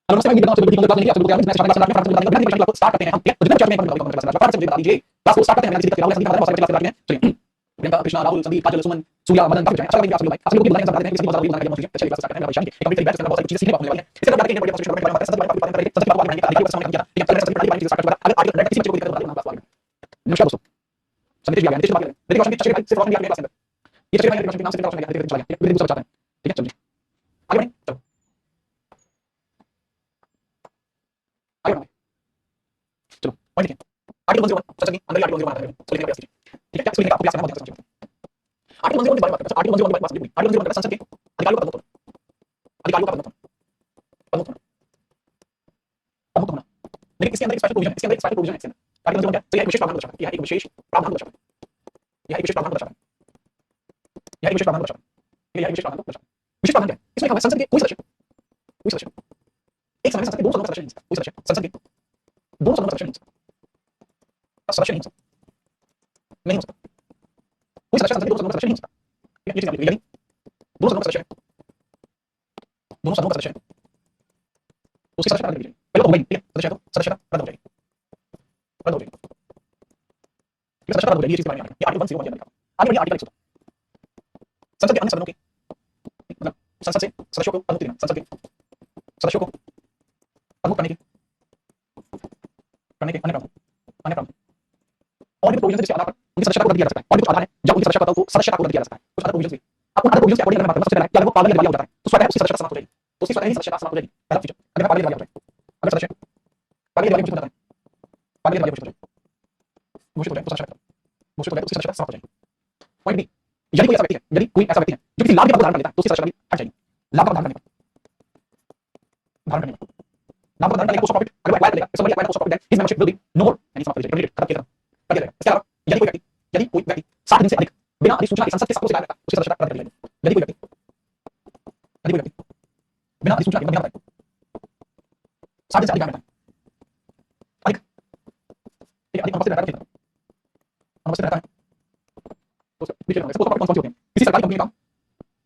Hello नमस्ते, मैं बताऊं आपको क्लास नहीं है, आपको मैं स्टार्ट क्लास स्टार्ट करते हैं हम, ठीक है? तो जितने बच्चे हैं क्लास बता दीजिए, क्लास को स्टार्ट करते हैं, राहुल संदीप हमारे बहुत सारे क्लास चलिए प्रियंका, कृष्णा, राहुल, संदीप, काजल, सुमन, सूर्या, मदन, काफी अच्छा लगा आप सभी भाई, आप सभी को भी बताएं, सब बताते हैं, किसी बहुत सारा वीडियो बनाकर चलिए क्लास स्टार्ट करते हैं, परेशानी एक कंप्लीट बैच बहुत सारी चीजें सीखने को मिलने वाली है। इसके बाद बात करेंगे बड़े सब्जेक्ट के बारे में, सब्जेक्ट बात करेंगे, आगे सामने किया, ठीक है? चलिए सब्जेक्ट पढ़ाई स्टार्ट करें, अगर आगे किसी बच्चे को दिक्कत हो रही है क्लास वाले। नमस्कार दोस्तों, संदीप जी आ गए, नितिश बात करें, ऋतिक रोशन की चलिए भाई सिर्फ रोशन भी आपके क्लास में, ये चलिए भाई ऋतिक रोशन के नाम से ऋतिक रोशन आ गया, चला गया, फिर दूसरा बचाते हैं, ठीक है? चलिए आगे बढ़ें, चलो आगे बढ़ें, चलो पॉइंट लिखें। आर्टिकल 101 चर्चा की अंदर आर्टिकल 101 आता है, तो लिखने का प्रयास कीजिए, ठीक है? इसको लिखने का आपको प्रयास करना बहुत ज़्यादा समझिए। आर्टिकल 101 के बारे में बात करते हैं, आर्टिकल 101 के बारे में बात आर्टिकल 101 संसद के अधिकारियों का पदोन्नत अधिकारियों का पदोन्नत पदोन्नत होना। लेकिन इसके अंदर एक स्पेशल प्रोविजन है, इसके अंदर एक स्पेशल प्रोविजन है इसके अंदर। आर्टिकल 101 क्या है? तो यह एक विशेष प्रावधान दर्शाता है, यह एक विशेष प्रावधान दर्शाता है, यह एक विशेष प्रावधान दर्शाता है, यह एक विशेष प्रावधान दर्शाता है, यह एक विशेष प्रावधान दर्शाता है। विशेष प्रावधान क्या है? इसमें लिखा हुआ है संसद के कोई सदस्य एक समय में संसद के दो सदनों का सदस्य नहीं हो सकता, कोई सदस्य संसद के दोनों सदनों का सदस्य नहीं हो सकता, सदस्य नहीं हो सकता, नहीं हो सकता, कोई सदस्य संसद के दोनों सदनों का सदस्य नहीं हो सकता। ये चीज यदि दोनों सदनों का सदस्य है, दोनों सदनों का सदस्य है, तो उसकी सदस्यता रद्द हो जाएगी। पहले तो हो गई, ठीक है? सदस्य है तो सदस्यता रद्द हो जाएगी, रद्द हो जाएगी, ये सदस्यता रद्द हो जाएगी, ये चीज के बारे में ये आर्टिकल 101 लिखा है। आगे बढ़िए आर्टिकल 102 संसद के अन्य सदनों के मतलब संसद से सदस्यों को अनुमति देना, संसद के सदस्यों को अनुमति करने के अन्य प्रावधान और भी प्रोविजन जिसके आधार पर उनकी सदस्यता को रद्द किया जा सकता है, और भी कुछ आधार है जब उनकी सदस्यता को रद्द किया जा सकता है, कुछ अदर प्रोविजन भी। अब उन अदर प्रोविजन के अकॉर्डिंग मैं बात करूं, सबसे पहले क्या वो पागल या दिवालिया हो जाता है तो स्वतः उसकी सदस्यता समाप्त हो जाएगी, तो उसकी स्वतः ही सदस्यता समाप्त हो जाएगी, पहला फीचर। अगर पागल या दिवालिया हो जाए, अगर सदस्य पागल या दिवालिया घोषित हो जाता है, पागल या दिवालिया घोषित हो जाए तो सदस्यता घोषित हो जाए तो उसकी सदस्यता समाप्त हो जाएगी। पॉइंट बी, यदि कोई ऐसा व्यक्ति है, यदि कोई ऐसा व्यक्ति है जो किसी लाभ के पद को धारण कर लेता है तो उसकी सदस्यता भी हट जाएगी। लाभ का धारण करने पर लाभ का धारण करने को प्रॉफिट अगर एक्वायर करेगा, somebody acquire the profit then his membership will be no more, यानी समाप्त हो जाएगी, खत्म किया जाएगा। इसके अलावा यदि कोई व्यक्ति 60 दिन से अधिक बिना अधिसूचना के संसद के सबको शिकायत करता है उसकी सदस्यता रद्द कर दी जाएगी। यदि कोई व्यक्ति बिना अधिसूचना के बिना बताए 60 दिन से अधिक रहता है, अधिक ठीक है, अधिक अनुपस्थित रहता है, अनुपस्थित रहता है तो पीछे होगा, सपोज कौन सी होती है किसी सरकारी कंपनी का काम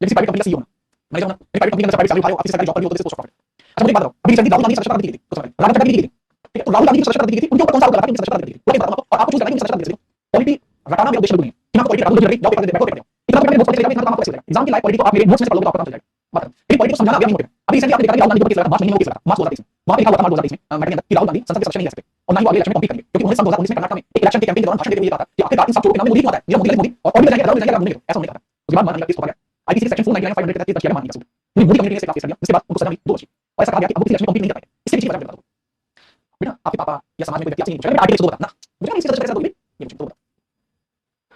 या किसी प्राइवेट कंपनी का सीईओ होना, मैनेजर होना, एक प्राइवेट कंपनी के अंदर प्राइवेट सैलरी उठाए हो, किसी सरकारी जॉब कर रही हो तो पोस्ट प्रॉफिट। अच्छा मुझे एक बात बताओ, अभी रिसेंटली राहुल गांधी की सदस्यता रद्द की गई थी, तो राघव चड्ढा की दी गई थी, ठीक है? तो राहुल गांधी की सदस्यता रद्द की गई थी, उनके ऊपर कौन सा आरोप लगा था कि उनकी सदस्यता रद्द की गई थी? वो बताऊं आपको, और आपको चूज करना है कि सदस्यता रद्द की गई। पॉलिटी रटाना मेरा उद्देश्य नहीं है कि मैं पॉलिटी राहुल गांधी जाओ पेपर दे, इतना तो नोट्स पढ़ लेगा, इतना तो आपको कैसे लगा एग्जाम की लाइफ पॉलिटी तो आप मेरे नोट्स में से पढ़ लोगे तो आपको पता चल जाएगा। बात लेकिन पॉलिटी को समझाना अभी नहीं मोटिव है। अभी रिसेंटली आपने देखा कि राहुल गांधी को केस लगा, मार्च महीने में केस लगा, मार्च 2023 में वहां पे लिखा हुआ था, मार्च 2023 में मैटर के अंदर कि राहुल गांधी संसद के सदस्य नहीं रह सकते और ना ही वो अगले इलेक्शन में कम्पीट करेंगे, क्योंकि उन्होंने सन 2019 में कर्नाटक में एक इलेक्शन के कैंपेन के दौरान भाषण देते हुए कहा था कि आखिरकार इन सब चोरों के नाम में मोदी क्यों आता है, ये मोदी और भी जाएंगे, राहुल जाएंगे, राहुल नहीं, ऐसा उन्होंने कहा था। उसके बाद माननीय केस पकड़ा गया, आईपीसी सेक्शन 499 500 के तहत केस किया गया, माननीय सूट उन्होंने मोदी कम्युनिटी ने काफी कर दिया। उसके बाद उनको सजा मिली 2 वर्ष और ऐसा कहा गया कि अब वो किसी इलेक्शन में कम्पीट नहीं कर पाएंगे। इसके पीछे वजह बता दो बेटा, आपके पापा या समाज में कोई व्यक्ति आपसे नहीं पूछेगा आर्टिकल 102 बता ना, मुझे इसी तरह से कैसे बोलोगे ये मुझे तो बता।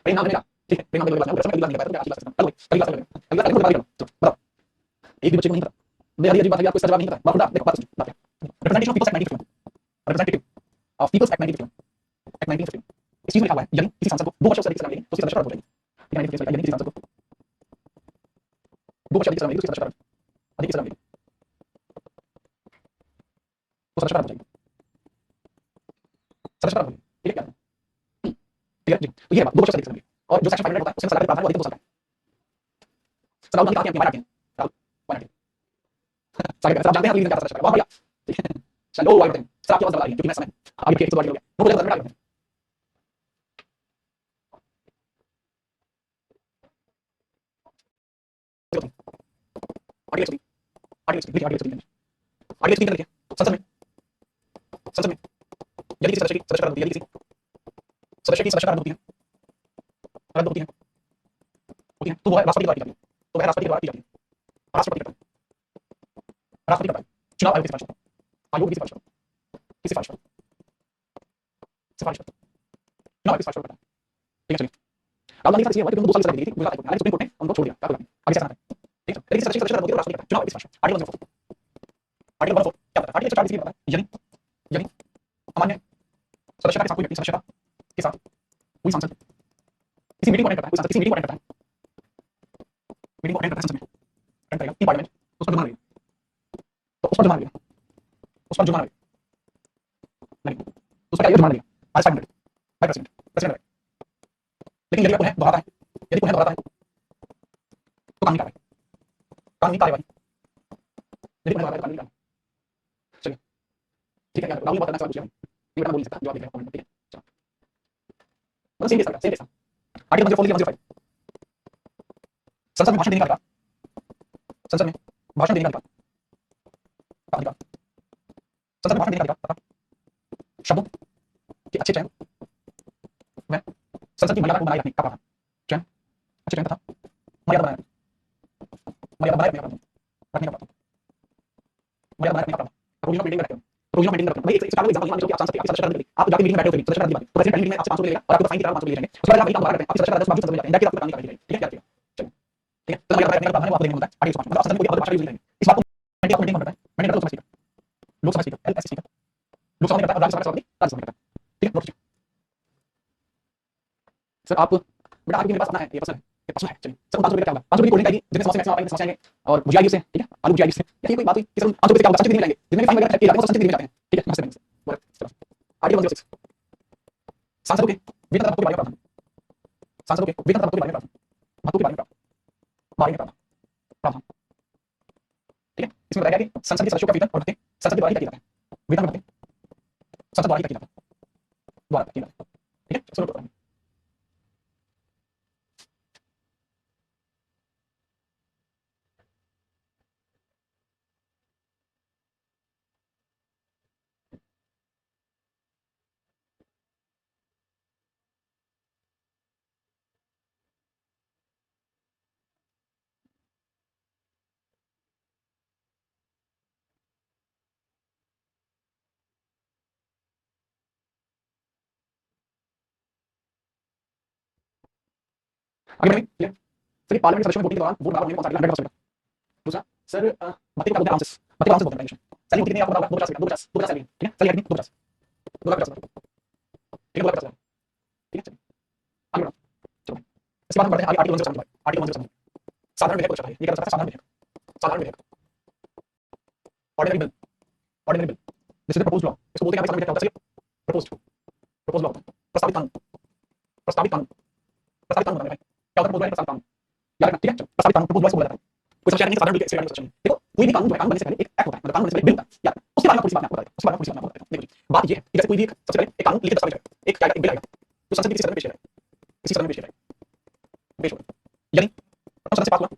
प्रेम नाम लेगा, ठीक है? प्रेम नाम लेगा, बात नहीं अगली बात नहीं आपकी बात करता हूं, कल क्लास में अगला बता चलो बताओ, एक भी बच्चे को नहीं पता, मेरी अजीब बात है, आपको इसका जवाब नहीं पता, बात देखो बात सुनो, बात representation of people's act 1951, representative of people's act 1951, act 1951 इस चीज में लिखा हुआ है यदि किसी सांसद को 2 वर्षों से अधिक सलाह मिलेगी तो उसकी सदस्यता रद्द हो जाएगी। ठीक है? यदि किसी सांसद को 2 वर्ष अधिक सलाह मिलेगी तो उसकी सदस्यता अधिक सलाह मिलेगी तो सदस्यता रद्द हो जाएगी, सदस्यता रद्द हो जाएगी, ठीक है? ठीक है जी, तो ये बात 2 वर्षों से अधिक सलाह मिलेगी और जो सेक्शन 500 होता है उसमें सलाह के प्रावधान को अधिक हो सकता है। राहुल गांधी काफी बात आती है, राहुल वन आती है सारे आप जानते हैं रीजन क्या सदस्यता बहुत बढ़िया, ठीक है? चलो वाइट सर आपकी आवाज दबा रही है क्योंकि मैं समय आगे के 102 हो गया वो बोले बता आर्टिकल लिखिए संसद में यदि किसी सदस्य की सदस्यता रद्द होती है, यदि किसी सदस्य की सदस्यता रद्द होती है तो वह राष्ट्रपति द्वारा की जाती है, तो वह राष्ट्रपति द्वारा की जाती है, राष्ट्रपति करता है, राष्ट्रपति करता है, चुनाव आयोग की सिफारिश करता है, आयोग की सिफारिश करता है, किस सिफारिश करता है, सिफारिश करता है, चुनाव आयोग की सिफारिश करता है, ठीक है? चलिए राहुल गांधी का इसलिए हुआ कि उनको 2 साल की सजा दी गई थी गुजरात हाई कोर्ट ने, सुप्रीम कोर्ट ने उनको छोड़ दिया, क्या बोला आगे से आना है, ठीक है? यदि सदस्य की सदस्यता रद्द होती है तो राष्ट्रपति करता है, चुनाव आयोग की सिफारिश। आर्टिकल 104 क्या बताता है? आर्टिकल 104 इसलिए बताता है यदि अमान्य सदस्यता के साथ कोई व्यक्ति सदस्यता के साथ कोई सांसद किसी मीटिंग को अटेंड करता है, कोई सांसद किसी मीटिंग को अटेंड करता है, मीटिंग को अटेंड करता है संसद में अटेंड करेगा इन पार्लियामेंट, तो उस पर जुर्माना लगेगा, तो उस पर जुर्माना लगेगा, उस पर जुर्माना लगेगा, तो उस पर क्या जुर्माना लगेगा आज 5 मिनट बाय प्रेसिडेंट प्रेसिडेंट। लेकिन यदि पुनः दोहराता है, यदि पुनः दोहराता है तो कानूनी कार्रवाई, कानूनी कार्रवाई, यदि पुनः दोहराता है तो कानूनी कार्रवाई। ठीक है, राहुल ने बहुत अच्छा सवाल पूछा भाई, ये बेटा बोल नहीं सकता, जवाब देगा कमेंट में, ठीक है, चलो, मतलब सेम केस था, आर्टिकल 104 लिखिए 105, संसद में भाषण देने का अधिकार, संसद में भाषण देने का अधिकार, संसद में भाषण देने का अधिकार, शब्दों के अच्छे चयन व संसद की मर्यादा को बनाए रखने का प्रावधान, चयन अच्छे चयन तथा मर्यादा बनाए बनाए रखने का प्रावधान, मर्यादा बनाए रखने का प्रावधान, प्रोविजन ऑफ मीटिंग में रखते हैं, प्रोविजन ऑफ मीटिंग में रखते हैं, भाई एक इसका एग्जांपल मान लीजिए आप सांसद थे, आपकी सदस्य करने आप जब मीटिंग में बैठे होते तो सदस्य करने तो प्रेसिडेंट मीटिंग में आपसे 500 लेगा और आपको फाइन की तरह 500 ले जाएंगे, उसके बाद आप वही काम दोबारा करते हैं, आपकी सदस्य करने बावजूद संसद में जाते हैं, इंडिया की आपको कानूनी कार्रवाई की जाएगी, ठीक है, ठीक है, तो मर्यादा बनाए रखने का प्रावधान है, वो आपको देना होता है, आर्टिकल 105 मतलब आप सदन में कोई भाषा यूज नहीं करेंगे, इस बात को मेंटेन करता है, मेंटेन करता है Lok Sabha speaker, LSC speaker, Lok Sabha में करता है और राज्यसभा का सभापति राज्यसभा में करता है, ठीक है, नोट कीजिए सर आप बेटा आगे मेरे पास अपना है, ये पसंद है, ये पसंद है, चलिए सर 500 रुपये का क्या होगा, 500 रुपये कोल्ड ड्रिंक आएगी जितने समोसे मैक्सिमम आएंगे समोसे आएंगे और भुजिया आएगी उससे, ठीक है, आलू भुजिया आएगी उससे, ये कोई बात हुई कि सर 500 रुपये से क्या होगा, संचित नहीं लाएंगे, जितने भी फाइन वगैरह खर्चे जाते हैं वो संचित नहीं जाते हैं, ठीक है, नमस्ते बैंक से बोले चलो आर्टिकल 106 सांसदों के वेतन तथा भत्तों के बारे में प्रावधान, सांसदों के वेतन तथा भत्तों के बारे में प्रावधान, भत्तों के बारे में प्रावधान, प्रावधान, ठीक है, इसमें बताया गया कि संसद के सदस्यों का वेतन और भत्ते संसद के द्वारा ही तय किए जाते हैं, वेतन और भत्ते संसद द्वारा ही तय किए जाते हैं, द्वारा तय किए जाते हैं, ठीक है, सुनो आगे बढ़ेंगे, ठीक है, सर पार्लियामेंट सदस्यों में वोटिंग के दौरान वोट बराबर होने में कौन सा आर्टिकल 100%, दूसरा सर भत्ते को क्या बोलते हैं आराम से, भत्ते को आराम से बोलते हैं, सैलरी कितनी है आपको पता होगा 250 सैलरी, ठीक है, सैलरी कितनी 250 250, ठीक है, 250, ठीक है, चलिए आगे बढ़ो, चलो इसके बाद हम बढ़ते हैं आगे आर्टिकल 107, आर्टिकल 107 साधारण विधेयक को दर्शाता है, ये क्या दर्शाता है, साधारण विधेयक, साधारण विधेयक, ordinary bill, ordinary bill, this is the proposed law, इसको बोलते हैं साधारण विधेयक, क्या होता है, प्रपोज्ड, प्रपोज्ड लॉ, प्रस्तावित कानून, प्रस्तावित कानून, प्रस्तावित कानून बताने क्या होता है, प्रपोज्ड प्रस्तावित कानून, याद रखना, ठीक है, चलो प्रस्तावित कानून प्रपोज्ड लॉ इसको बोला जाता है, कोई समस्या नहीं है, साधारण विधेयक से चाहिए, देखो कोई भी कानून जो है, कानून बनने से पहले एक एक्ट होता है, मतलब कानून बनने से पहले बिल होता है, याद उसके बारे में थोड़ी सी बात मैं आपको बता देता हूँ, उसके बारे में थोड़ी सी बात मैं आपको बता देता हूँ, देखो जी बात ये है कि जैसे कोई भी सबसे पहले एक कानून लिखित दस्तावेज है, एक क्या एक बिल आएगा, तो संसद की किसी सदन में पेश करेगा, किसी सदन में पेश करेगा, पेश होगा, यानी सदन से पास हुआ,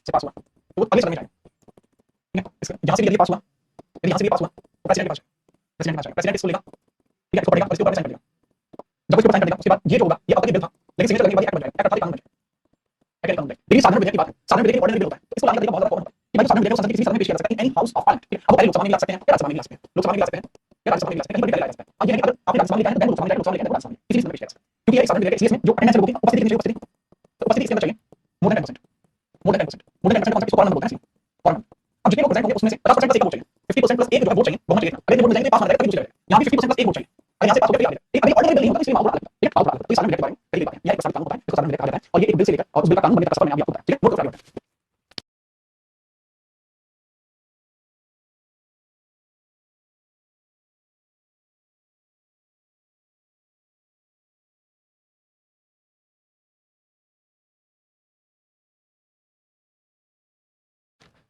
से पास हुआ, तो वो अगले सदन में जाएगा, ठीक है, इसका यहाँ से भी यदि पास हुआ, यदि यहाँ से भी पास हुआ, तो प्रेसिडेंट के पास जाएगा, प्रेसिडेंट के पास जाएगा, प्रेसिडेंट इसको लेगा, ठीक है, इसको पढ़ेगा और इसके ऊपर साइन कर देगा, जब इसके ऊपर साइन कर देगा उसके बाद ये जो होगा ये अब तक बिल था, लेकिन सिग्नेचर करने के बाद एक्ट बन जाएगा, एक्ट कानून बन जाएगा, एक्ट कानून बन जाएगा, लेकिन साधारण विधेयक की बात है, साधारण विधेयक ऑर्डिनरी बिल होता है, तो इसको लागू करने का बहुत ज्यादा कौन होता है कि भाई साधारण विधेयक को संसद की किसी सदन में पेश किया जा सकता है, एनी हाउस ऑफ पार्लियामेंट, अब पहले लोकसभा में ला सकते हैं या राज्यसभा में ला सकते हैं, लोकसभा में ला सकते हैं या राज्यसभा में ला सकते हैं, कहीं पर भी ला सकते हैं, अब ये है कि अगर आपने राज्यसभा में लाया है तो लोकसभा में लाया, लोकसभा में लाया तो राज्यसभा में किसी सदन में पेश किया जा सकता है, क्योंकि ये साधारण विधेयक है, इसलिए इसमें जो अटेंडेंस होगी उपस्थिति कितनी चाहिए, उपस्थिति, तो उपस्थिति इसके अंदर चाहिए more than 10%, more than 10%, more than 10% concept इसको कॉलम बोलते हैं, कॉलम, अब जितने लोग प्रेजेंट होंगे उसमें से 50% प्लस एक वोट चाहिए, 50% प्लस एक जो है वोट चाहिए, बहुमत चाहिए, अगर वोट मिल जाएंगे पास होना रहेगा तभी चलेगा, यहाँ भी 50% प्लस एक वोट चाहिए, अगर यहाँ से पास हो गया तो अभी ऑर्डिनरी बिल नहीं होता, इसलिए माहौल अलग है, ठीक है, माहौल अलग है, तो साधारण विधेयक के बारे में पहली बात है, यह एक प्रस्तावित कानून होता है, इसको साधारण विधेयक कहा जाता है, और ये एक बिल से लेकर और उस बिल का कानून बनने तक का सफर में आपको होता है, ठीक है, नोट करो,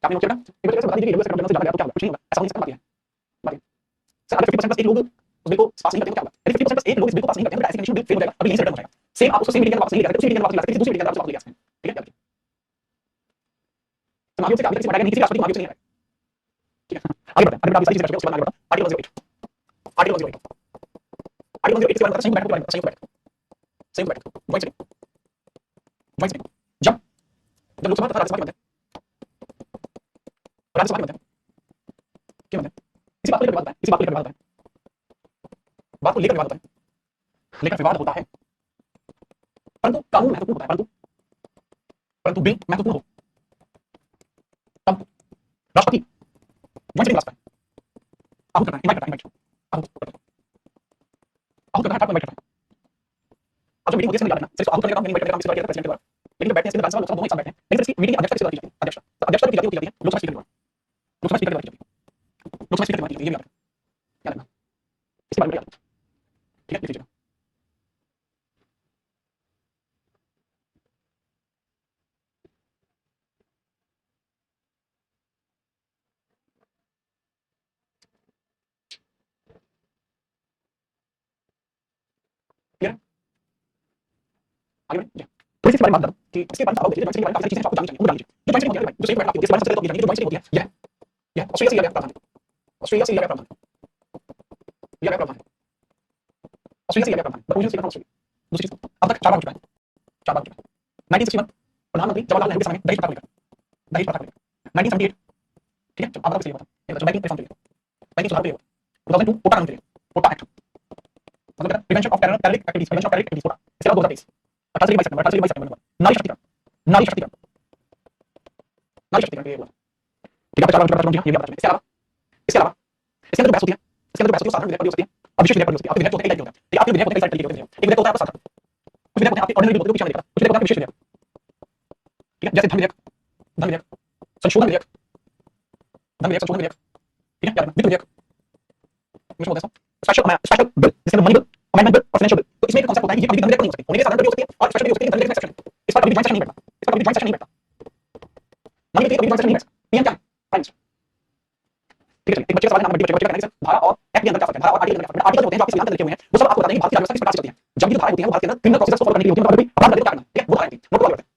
आपने नोट किया ना, एक बार बता दीजिए रेलवे से ज्यादा गया तो क्या होगा, कुछ नहीं होगा, ऐसा होने से बात है, बात है, सर अगर 50% प्लस एक लोग उस बिल को पास नहीं करते तो क्या होगा, यदि 50% प्लस एक लोग इस बिल को पास नहीं करते हैं तो ऐसे बिल फेल हो जाएगा, अभी यहीं से रिटर्न हो जाएगा, सेम आप उसको सेम मीडियम में वापस नहीं ले सकते, उसी मीडियम में वापस ला सकते हैं, दूसरी मीडियम में वापस ले सकते हैं, ठीक है, तो आगे से आगे किसी हटाएगा नहीं, किसी राष्ट्रपति को आगे से नहीं हटाएगा, ठीक है, आगे बढ़ते हैं, आगे बढ़ते हैं, आप सारी चीजें कर चुके हैं, उसके बाद आगे बढ़ते हैं, आर्टिकल 108, आर्टिकल 108, आर्टिकल 108 के बारे में संयुक्त बैठक, संयुक्त बैठक, वॉइस वॉइस जब जब लोकसभा तथा राज्यसभा के बनते हैं, राज्यसभा के बनते हैं, क्या बनते हैं, इसी बात को लेकर विवाद होता है, इसी बात को लेकर विवाद होता है, बात को लेकर विवाद होता है, लेकर विवाद होता है, परंतु कानून महत्वपूर्ण होता है, परंतु परंतु बिल महत्वपूर्ण हो तब राष्ट्रपति वॉइस नहीं बता सकता है, आहूत करता है, इनवाइट करता है, इनवाइट, आहूत करता है, इनवाइट करता है, अब जो मीटिंग होती है इसमें याद रखना, सिर्फ आहूत करने का काम इनवाइट करने का काम इस बार किया प्रेसिडेंट के द्वारा, लेकिन बैठते हैं इसमें राज्यसभा लोकसभा दोनों एक साथ बैठते हैं, लेकिन इसकी मीटिंग अध्यक्ष किसके द्वारा की जाती है, अध्यक्ष, तो अध्यक्षता की जाती है लोकसभा स्पीकर के द्वारा, लोकसभा स्पीकर के द्वारा की जाती है, लोकसभा स्पीकर के द्वारा की जाती है, ये भी याद रखना, इसके बारे में याद रखना, ठीक है, लिख लीजिएगा, आगे बढ़ें। थोड़ी सी इसके बारे में बात करूं कि इसके बारे में देखिए, जॉइंट स्ट्रिंग के बारे में काफी सारी चीजें आपको जाननी चाहिए, वो जान लीजिए। जो जॉइंट स्ट्रिंग होती है, जो स्ट्रिंग होती है, जिस बारे में सबसे ज़्यादा जो जॉइंट स्ट्रिंग होती है, यह ऑस्ट्रेलिया से लिया गया प्रावधान है। ऑस्ट्रेलिया से लिया गया प्रावधान, लिया गया प्रावधान है। ऑस्ट्रेलिया से लिया गया प्रावधान, the origin state of Australia. दूसरी चीज, अब तक 4 बार हो चुका है, 4 बार हो चुका है। 1961 प्रधानमंत्री जवाहरलाल नेहरू के समय में दहेज प्रथा को लेकर, दहेज प्रथा को लेकर। 1978 ठीक है, अब तक इसलिए हुआ था, ये जो बैंकिंग रिफॉर्म के लिए, बैंकिंग सुधार के लिए हुआ। 2002 पोटा कानून के लिए, पोटा एक्ट, मतलब prevention of terrorist activities, prevention of terrorist activities POTA. इसके अलावा 2023 28 से 22 सितंबर, 28 से 22 सितंबर नारी शक्तिकरण, नारी शक्तिकरण, नारी शक्तिकरण के लिए हुआ। ठीक है, 4 बार हो चुका है, ये भी आपको इसके अलावा, इसके अलावा इसके अंदर बहस होती है, इसके अंदर बहस होती है, साधारण विधेयक हो सकती है और विशेष विधेयक हो सकती है। आपके विधेयक होते हैं, कई होते हैं, ठीक है, आपके विधेयक होते हैं, कई सारे तरीके के होते हैं। एक विधेयक होता है आपका साधारण, कुछ विधेयक होते हैं आपके ऑर्डिनरी होते हैं, कुछ विधेयक होते हैं विशेष विधेयक, ठीक है, जैसे धन विधेयक, धन विधेयक, संशोधन विधेयक, धन विधेयक, संशोधन विधेयक, ठीक है, वित्त विधेयक, इसमें होता है स्पेशल बिल, जिसके अंदर मनी बिल, अमेंडमेंट बिल और फाइनेंशियल बिल। तो इसमें एक कांसेप्ट होता है कि ये कभी धन विधेयक नहीं हो सकती, होने के साधारण बिल हो सकती है और स्पेशल बिल हो सकती है, धन विधेयक में एक्सेप्शन है। इस पर कभी जॉइंट सेशन नहीं बैठता, इस पर कभी जॉइंट सेशन नहीं बैठता, मनी बिल कभी जॉइंट सेशन नहीं बैठता। पीएम क्या है? Prime minister. ठीक है, एक बच्चे का सवाल है, बच्चे का कहना है धारा और एक्ट के अंदर क्या फर्क है, धारा और आर्टिकल के अंदर, आर्टिकल होते हैं जो आपके संविधान के अंदर लिखे हुए हैं, वो सब आपको बताते हैं कि भारत की व्यवस्था किस प्रकार से चलती है। जब भी धाराएं होती हैं वो भारत के अंदर क्रिमिनल प्रोसेस को फॉलो करने के लिए होती हैं, मतलब कोई अपराध करे तो क्या करना, ठीक है, वो धाराएं होती हैं, नोट करवा लेते हैं।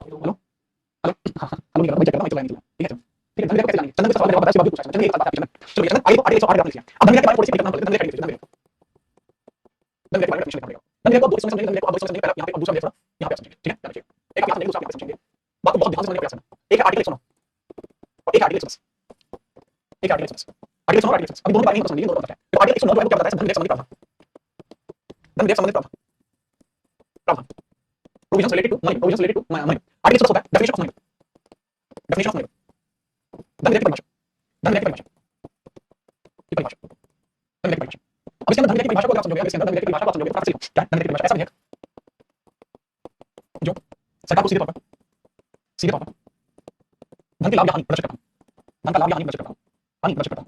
हेलो हेलो, हाँ हाँ, हेलो नहीं कर रहा, मैं चेक कर रहा हूँ, एक लाइन ठीक है, ठीक है, धन विधेयक को कैसे जानेंगे? चंदन का सवाल मेरे पास है, बाबू पूछा है, चंदन एक बात है, चंदन चलो चंदन आगे आगे 108 लिखिए। अब धन विधेयक के बारे में थोड़ी सी दिक्कत ना पड़े, धन विधेयक लिखिए, धन विधेयक, धन विधेयक के बारे में लिखना पड़ेगा। धन विधेयक को दो समझ, धन विधेयक को आप दो समझेंगे, पहले यहाँ पे दूसरा विधेयक थोड़ा यहाँ पे समझेंगे, ठीक है, ध्यान रखिए। एक आप यहाँ समझेंगे, दूसरा आप यहाँ समझेंगे, बात को बहुत ध्यान से समझने का प्रयास करना। एक है आर्टिकल 109 और एक आर्टिकल 110, एक आर्टिकल 110, आर्टिकल 109 और आर्टिकल 110, अभी दोनों के बारे में समझिए, दोनों बताते हैं। तो आर्टिकल 109 जो है वो क्या बताता है? धन विधेयक संबंधी प्रावधान, धन विधेयक संबंधी प्रावधान, प्रावधान, provisions related to money, provisions related to money. Article 110 होता है definition of money, definition of money, धन विधेयक की परिभाषा, धन विधेयक की परिभाषा, की परिभाषा, धन विधेयक की परिभाषा। अब इसके अंदर धन विधेयक की परिभाषा को आप समझोगे, इसके अंदर धन विधेयक की परिभाषा को आप समझोगे तो काफी सही क्या है? धन विधेयक की परिभाषा ऐसा विधेयक जो सरकार को सीधे तौर पर धन के लाभ या हानि प्रदर्शित करता है, धन का लाभ या हानि प्रदर्शित करता है, हानि प्रदर्शित करता है,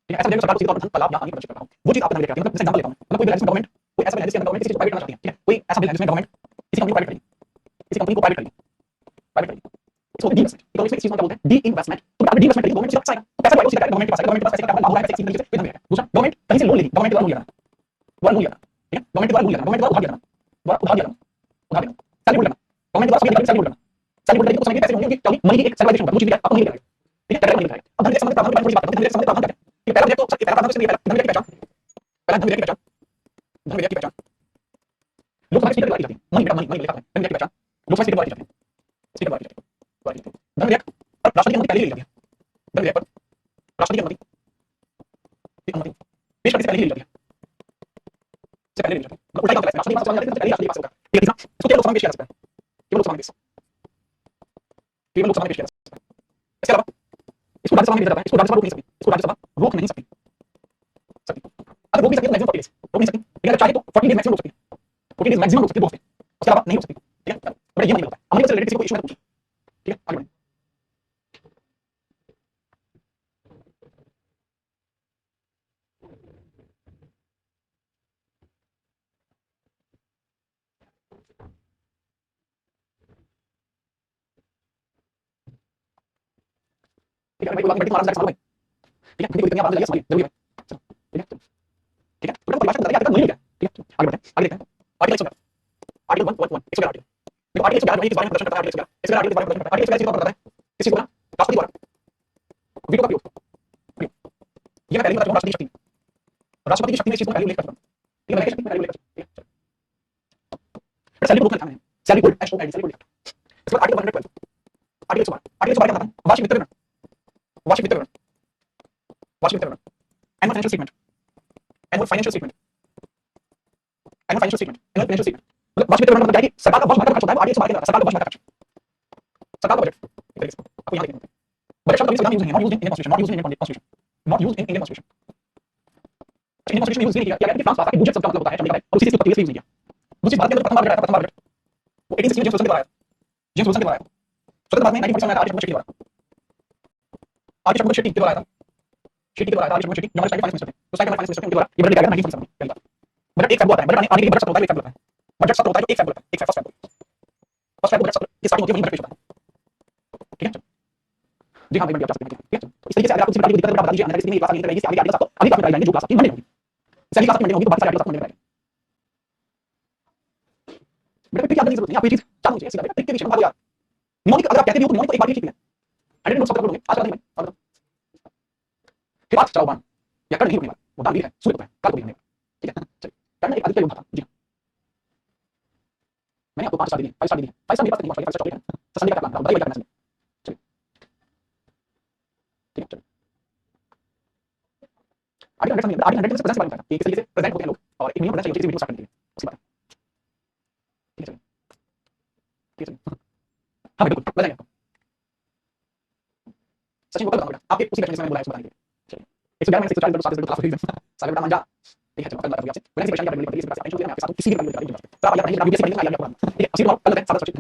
ठीक है, ऐसा विधेयक सरकार को सीधे तौर पर धन का लाभ या हानि प्रदर्शित करता है। वो चीज आपको धन विधेयक कहते हैं। मतलब जैसे एग्जांपल लेता हूं, मतलब कोई बिल है जिसमें गवर्नमेंट, कोई ऐसा बिल है जिसके अंदर गवर्नमेंट किसी चीज को प्राइवेट करना चाहती है, ठीक है, कोई ऐसा बिल है जिसमें गवर्नमेंट किसी कंपनी को प्राइवेट करेगी, किसी कंपनी को प्राइवेट करेगी, प्राइवेट करेगी, इसको डी इन्वेस्टमेंट, इकोनॉमिक्स में इस चीज को क्या बोलते हैं? D investment. तो अगर डी इन्वेस्टमेंट करेगी गवर्नमेंट सीधा आएगा, तो पैसा आएगा, सीधा गवर्नमेंट के पास आएगा, गवर्नमेंट के पास पैसे का लाभ हो रहा है, पैसे की तरीके से धन विधेयक है। दूसरा, गवर्नमेंट कहीं से लोन लेगी, गवर्नमेंट द्वारा लोन लिया जाना, द्वारा लोन लिया जाना, ठीक है, गवर्नमेंट द्वारा लोन लिया जाना, गवर्नमेंट द्वारा उधार लिया जाना, द्वारा उधार लिया जाना, उधार लिया जाना, सैलरी होल्ड करना, गवर्नमेंट द्वारा सभी सैलरी होल्ड करना, सैलरी होल्ड करेगी तो समय पैसे होंगे क्योंकि मनी की एक सैलराइजेशन होगा, वो चीज भी आपको नहीं मिलेगा, ठीक है, कैपिटल मनी मिलेगा। अब धन विधेयक संबंधी प्रावधान की बात करते हैं, धन विधेयक संबंधी प्रावधान क्या है? ये पहला विधेयक तो सबसे पहला प्रावधान से पहला धन विधेयक की पहचान, पहला धन विधेयक की पहचान, धन विधेयक की पहचान लोकसभा स्पीकर द्वारा की जाती है, मनी बेटा मनी लिखा है, धन विधेयक की पहचान लोकसभा स्पीकर द्वारा की जाती है, स्पीकर द्वारा की जाती है। धन विधेयक पर राष्ट्रपति की अनुमति पहले ली जाती है, धन विधेयक पर राष्ट्रपति की अनुमति पेश करने से पहले ही ली जाती है, से पहले ली जाती है, मतलब उल्टा ही काम करता है, राष्ट्रपति के पास जाने से पहले राष्ट्रपति के पास होगा। ठीक है, तीसरा इसको केवल लोकसभा में पेश किया जा सकता है, केवल लोकसभा में पेश, केवल लोकसभा में पेश किया जा सकता है। इसके अलावा इसको राज्यसभा में भेजा जाता है, इसको राज्यसभा रोक नहीं सकती, इसको राज्यसभा रोक नहीं सकती, सकती अगर रोक नहीं सकती तो मैक्सिमम 40 डेज रोक नहीं सकती, लेकिन अगर चाहे तो 40 डेज मैक्सिमम रोक सकती है, 40 डेज मैक्सिमम रोक सकती है, रोक सकती है, उसके अलावा नहीं हो सकती, ठीक है, बड़ा ये मानी होता है। अमली से रिलेटेड किसी को इशू है तो पूछिए, ठीक है, आगे बढ़ें। ठीक है, भाई कोई बात नहीं, महाराज का सवाल है, ठीक है, कोई दिक्कत नहीं, बात लगाइए, सवाल जरूरी है, चलो, ठीक है, ठीक है, तो परिभाषा बताइए आर्टिकल मनी क्या है, ठीक है, आगे बढ़ते हैं, आगे देखते हैं। आर्टिकल 111, आर्टिकल 111 111 आर्टिकल, देखो आर्टिकल 111 किस बारे में प्रदर्शन करता है? आर्टिकल 111 आर्टिकल के बारे में प्रदर्शन करता है, आर्टिकल 111 किस बारे में बताता है? किसी को ना राष्ट्रपति द्वारा वीटो का प्रयोग, ये मैं पहले बता चुका हूं, राष्ट्रपति की शक्ति में इस चीज को पहले उल्लेख कर चुका हूं, ठीक है, मैं शक्ति में पहले उल्लेख कर चुका हूं, ठीक है, सैलरी को रोकना है, salary code S O L salary code. इसके बाद आर्टिकल 112, आर्टिकल 112, आर्टिकल 112 क्या बताता है? वार्षिक वित्त विवरण, वार्षिक वित्त विवरण, वार्षिक वित्त विवरण, annual financial statement, annual financial statement, annual financial statement, annual financial statement, मतलब वार्षिक वित्त विवरण मतलब क्या है कि सरकार का वर्ष भर का खर्च होता है, वो आर्टिकल 112 के अंदर सरकार का वर्ष भर का खर्च, सरकार का बजट, एक तरीके से आपको यहाँ देखना है। बजट शब्द कभी संविधान में यूज नहीं है, not used in Indian constitution, not used in Indian constitution, not used in Indian constitution. Indian constitution में यूज नहीं किया गया, फ्रांस पास का बजट शब्द का मतलब होता है, चंडीगढ़ है, और उसी से उत्पत्ति से यूज नहीं किया। दूसरी बात के अंदर प्रथम बार बजट आया था, प्रथम बार बजट वो 1860 में जेम्स विल्सन के द्वारा आया, जेम्स विल्सन के द्वारा आया। स्वतंत्र भारत में 1947 में आया आर.के. शेट्टी के द्वारा, आर.के. शेट्टी के द्वारा आया था, शेट्टी के द्वारा आया, R K. Shetty knowledge finance minister थे, तो साइड फाइनेंस मिनिस्टर थे, उनके द्वारा ये बजट लिया गया 1947 में। बजट एक फेब होता है, बजट आने के लिए बजट सत्र होता है, एक फेब होता है, बजट सत्र होता है, एक फेब होता है, एक फेब फर्स्ट फेब बजट सत्र की स्टार्टिंग होती है, वहीं बजट पेश होता है। ठीक है जी हाँ, आप जा सकते हैं। ठीक है, तो इस तरीके से अगर आपको किसी प्रकार की दिक्कत है बता दीजिए, अनलिस्ट में क्लास नहीं रहेगी, इससे आगे आगे क्लास आपको आगे क्लास में कराएंगे, जो क्लास आपकी मंडे होगी, सही क्लास मंडे होगी, तो बाकी सारी क्लास मंडे में कराएंगे। बेटा ट्रिक याद करने की जरूरत नहीं, आप ये चीज चालू कीजिए, सीधा ट्रिक के विषय में यार निमोनिक अगर आप कहते भी हो तो निमोनिक तो एक बार ही ठीक है, एडिट नोट्स सब कर लोगे आज कर देंगे और फिर बात चलाओ बाण या कर नहीं होने वाला, वो दाल है सूर्य को है कल को भी होने वाला। ठीक है चलिए, करना एक आदित्य योग था जी। मैंने आपको 5 स्टार दिए, 5 स्टार दिए, 5 स्टार मेरे पास नहीं, 5 स्टार चॉकलेट है, तो संडे का प्लान बताइए क्या करना है। चलिए ठीक है, चलिए आगे 100 समय आगे 100 से प्रेजेंट करना है, किस तरीके से प्रेजेंट होते हैं लोग और एक नियम होना चाहिए वीडियो स्टार्ट करने के लिए, उसकी बात ठीक है। ठीक है हाँ बिल्कुल बताएंगे आपको, सचिन को कल बताऊंगा आपके उसी बैच में मैंने बुलाया उसको बताने के लिए। चलिए 111 में 140 क्लास सारे बेटा मान जा। ठीक है चलो कल बात होगी आपसे, मैंने परेशानी क्या करनी पड़ेगी इस बात से टेंशन होती है, मैं आपके साथ किसी भी काम में करा दूंगा, तो आप आइए पढ़ाइए, वीडियो से पढ़िए, आइए आपको ठीक है, अस्सी कल है 7 बजे।